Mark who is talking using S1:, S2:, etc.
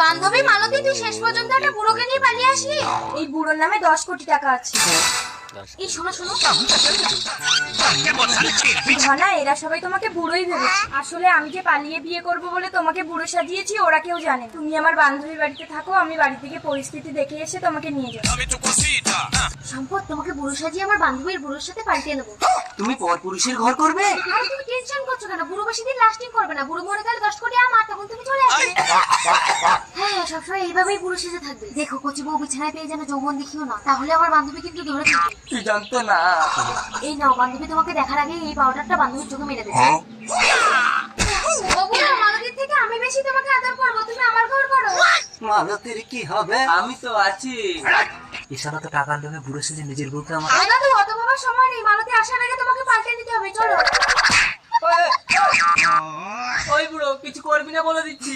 S1: বান্ধবী মালতী, তুই শেষ পর্যন্ত একটা বুড়োকে নিয়ে পালিয়ে আসলি।
S2: এই বুড়োর নামে 10 কোটি টাকা আছে।
S1: এই শোনো শোনো,
S2: ধনা, এরা সবাই তোমাকে বুড়োই ভেবেছে। আসলে আমি যে পালিয়ে বিয়ে করব বলে তোমাকে বুড়ো সাজিয়েছি, ওরা কেউ জানে। তুমি আমার বান্ধবীর বাড়িতে থাকো, আমি বাড়ি থেকে পরিস্থিতি দেখে এসে তোমাকে নিয়ে যাবো।
S1: সম্পদ, তোমাকে বুড়ো সাজিয়ে আমার বান্ধবীর বুড়োর সাথে পাল্টিয়ে দেবো।
S3: তুমি পরপুরুষের ঘর করবে?
S1: আরে তুমি টেনশন করছো কেন? বুড়ো বেশি দিন লাস্টিং করবে না। বুড়ো মরে গেলে 10 কোটি আমার, তখন তুমি চলে আসবে। হ্যাঁ, সবসময় এইভাবেই বুড়ো সেজে থাকবে। দেখো, কচি বউ বিছানায় পেয়ে যেন যৌবন দেখিও না, তাহলে আমার বান্ধবী কিন্তু ধরে থাকবে।
S3: তুই জানতো না?
S1: এই নাও, বান্ধবী তোমাকে দেখার আগে এই পাউডারটা বান্ধবীর চোখে মেরে দেবে। মালতীর থেকে আমি বেশি তোমাকে আদর করবো, তুমি আমার ঘর করো।
S3: মালতীর কি হবে? আমি তো আছি। ইশারা তো টাকার লোভে বুড়ো সেজে নিজের বউকে আমার।
S1: দাদু, অত ভাবার সময় নেই। মালতী আসার আগে তোমাকে পাল্টে নিতে হবে, চলো।
S3: ওই বুড়ো, কিছু করবি না বলে দিচ্ছি।